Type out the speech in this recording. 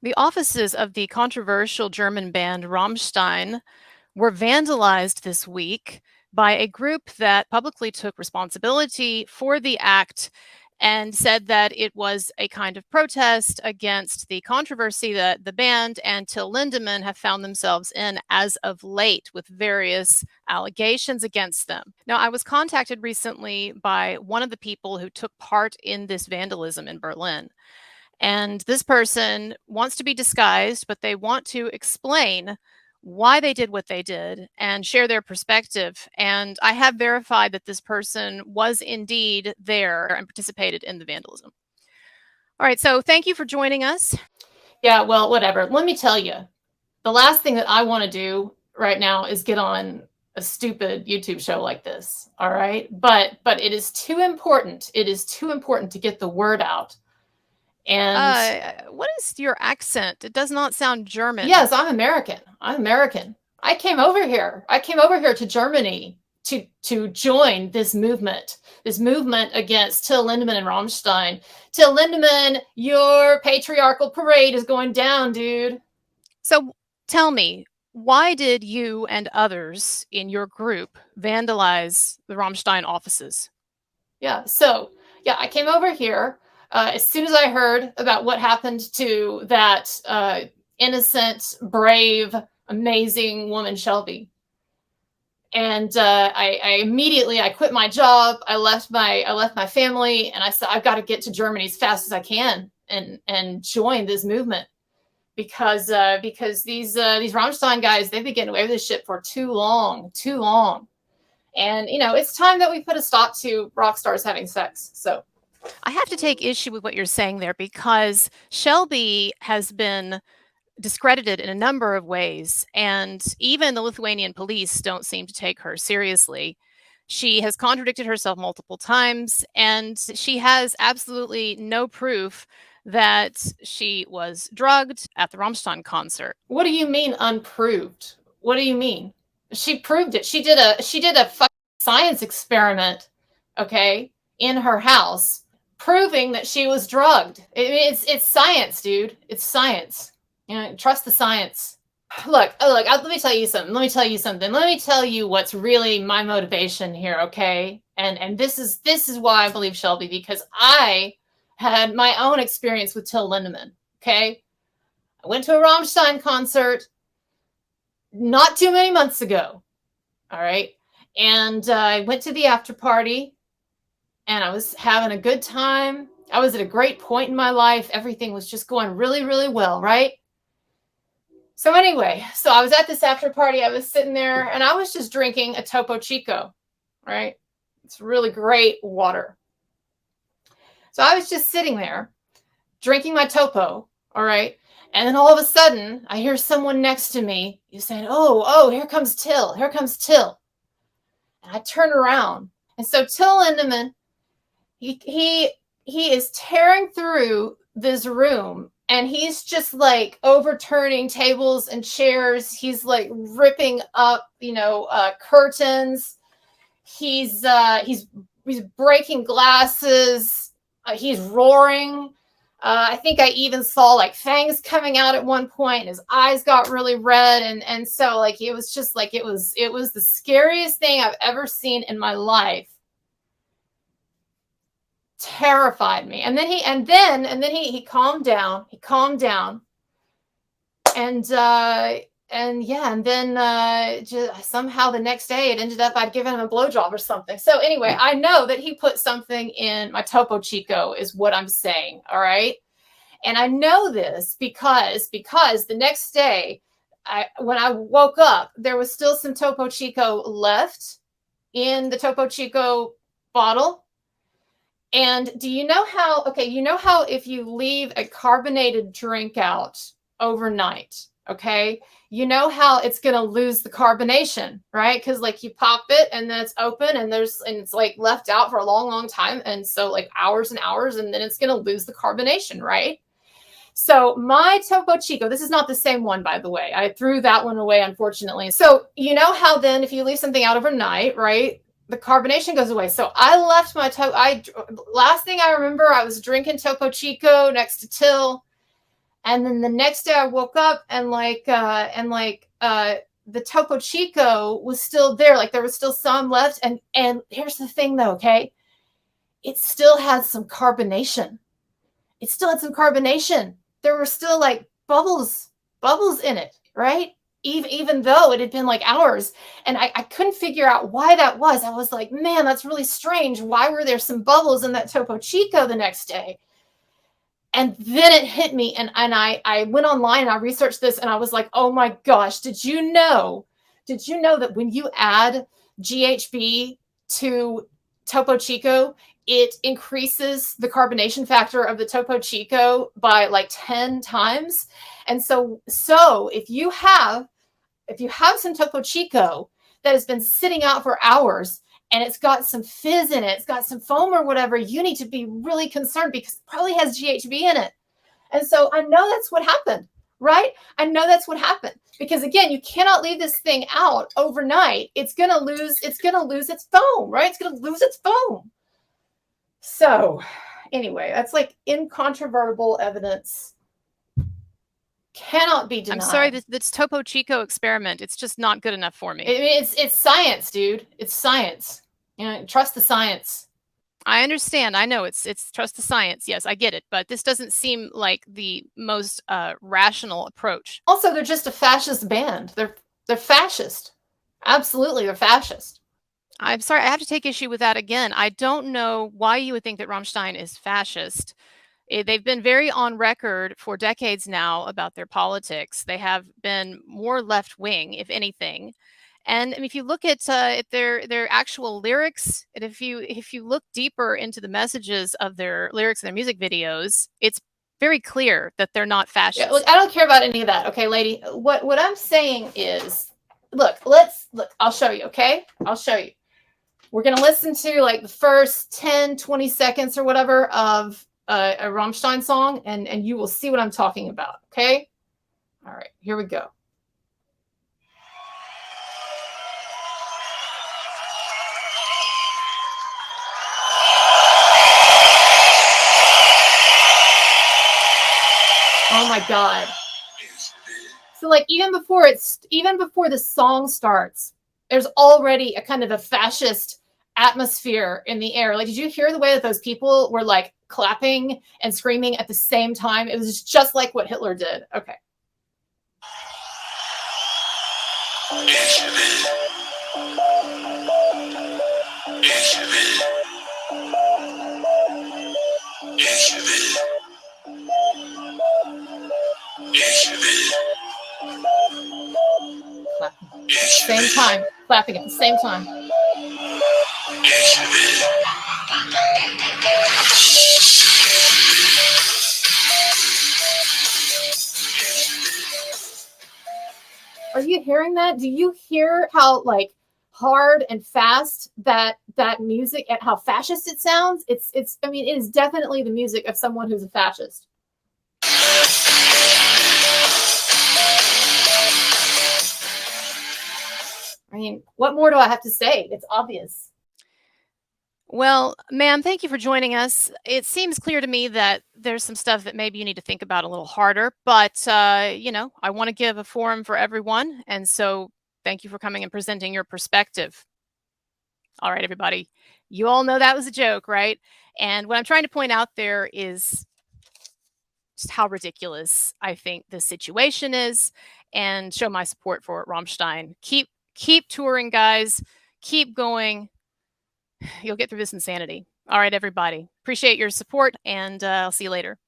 The offices of the controversial German band Rammstein were vandalized this week by a group that publicly took responsibility for the act and said that it was a kind of protest against the controversy that the band and Till Lindemann have found themselves in as of late, with various allegations against them. Now, I was contacted recently by one of the people who took part in this vandalism in Berlin. And this person wants to be disguised, but they want to explain why they did what they did and share their perspective. And I have verified that this person was indeed there and participated in the vandalism. All right, so thank you for joining us. Yeah, well, whatever. Let me tell you, the last thing that I want to do right now is get on a stupid YouTube show like this. All right, but it is too important. It is too important to get the word out. And What is your accent? It does not sound German. yes, I'm American. I'm American. I came over here. I came over here to Germany to join this movement against Till Lindemann and Rammstein. Till Lindemann, your patriarchal parade is going down, dude. So tell me, why did you and others in your group vandalize the Rammstein offices? Yeah, so, yeah, I came over here as soon as I heard about what happened to that innocent, brave, amazing woman, Shelby. And I immediately quit my job. I left my family, and I said I've got to get to Germany as fast as I can and join this movement because these Rammstein guys, they've been getting away with this shit for too long, and it's time that we put a stop to rock stars having sex. So I have to take issue with what you're saying there, because Shelby has been discredited in a number of ways, and even the Lithuanian police don't seem to take her seriously. She has contradicted herself multiple times, and she has absolutely no proof that she was drugged at the Rammstein concert. What do you mean unproved? What do you mean? She proved it. She did a fucking science experiment, okay, in her house, proving that she was drugged. It's science, dude. It's science. Trust the science. Look, let me tell you something. Let me tell you what's really my motivation here, okay? And this is why I believe Shelby, because I had my own experience with Till Lindemann, okay? I went to a Rammstein concert not too many months ago, all right? And I went to the after party, and I was having a good time. I was at a great point in my life. Everything was just going really, really well, right? So anyway, I was at this after party. I was sitting there, and I was just drinking a Topo Chico, right? It's really great water. So I was just sitting there drinking my Topo, all right? And then all of a sudden, I hear someone next to me saying, oh, here comes Till. Here comes Till. And I turn around. And so Till Lindemann, he is tearing through this room, and he's just like overturning tables and chairs. He's like ripping up, curtains. He's breaking glasses. He's roaring. I think I even saw like fangs coming out at one point, and his eyes got really red. And so like, it was just like, it was the scariest thing I've ever seen in my life. Terrified me. And then he calmed down. And then just somehow the next day it ended up I'd given him a blowjob or something. So anyway, I know that he put something in my Topo Chico, is what I'm saying. All right. And I know this because the next day, when I woke up, there was still some Topo Chico left in the Topo Chico bottle. And do you know how if you leave a carbonated drink out overnight, okay, you know how it's going to lose the carbonation, right? Because like you pop it and then it's open and it's like left out for a long, long time. And so like hours and hours, and then it's going to lose the carbonation, right? So my Topo Chico, this is not the same one, by the way. I threw that one away, unfortunately. So you know how then if you leave something out overnight, right, the carbonation goes away. So I left my last thing I remember, I was drinking Topo Chico next to Till, And then the next day I woke up and the Topo Chico was still there. Like there was still some left. And here's the thing though, okay? It still had some carbonation. It still had some carbonation. There were still like bubbles in it, right? Even though it had been like hours. And I couldn't figure out why that was. I was like, man, that's really strange. Why were there some bubbles in that Topo Chico the next day? And then it hit me, and I went online and I researched this, and I was like, oh my gosh, did you know that when you add GHB to Topo Chico, it increases the carbonation factor of the Topo Chico by like 10 times? And so if you have some Topo Chico that has been sitting out for hours and it's got some fizz in it, it's got some foam or whatever, you need to be really concerned because it probably has GHB in it. And so I know that's what happened, right? I know that's what happened because again, you cannot leave this thing out overnight. It's going to lose its foam, right? It's going to lose its foam. So anyway, that's like incontrovertible evidence. Cannot be denied. I'm sorry, this Topo Chico experiment, it's just not good enough for me. It's science, dude. It's science. You know, trust the science. I understand. I know it's trust the science. Yes, I get it. But this doesn't seem like the most rational approach. Also, they're just a fascist band. They're fascist. Absolutely, they're fascist. I'm sorry, I have to take issue with that again. I don't know why you would think that Rammstein is fascist. They've been very on record for decades now about their politics. They have been more left wing, if anything. And I mean, if you look at their actual lyrics, and if you look deeper into the messages of their lyrics and their music videos, it's very clear that they're not fascist. Yeah, look, I don't care about any of that, okay, lady. What I'm saying is, look. I'll show you, okay? I'll show you. We're gonna listen to like the first 10, 20 seconds or whatever of a Rammstein song, and you will see what I'm talking about, okay? All right, here we go. Oh my God. So like even before the song starts, there's already a kind of a fascist atmosphere in the air. Like, did you hear the way that those people were like clapping and screaming at the same time? It was just like what Hitler did. Okay. Clapping. Same time. Clapping at the same time. Are you hearing that? Do you hear how like hard and fast that music and how fascist it sounds? I mean, it is definitely the music of someone who's a fascist. I mean, what more do I have to say? It's obvious. Well, ma'am, thank you for joining us. It seems clear to me that there's some stuff that maybe you need to think about a little harder, but, I want to give a forum for everyone, and so thank you for coming and presenting your perspective. All right, everybody. You all know that was a joke, right? And what I'm trying to point out there is just how ridiculous I think this situation is and show my support for Rammstein. Keep touring, guys. Keep going. You'll get through this insanity. All right, everybody. Appreciate your support, and I'll see you later.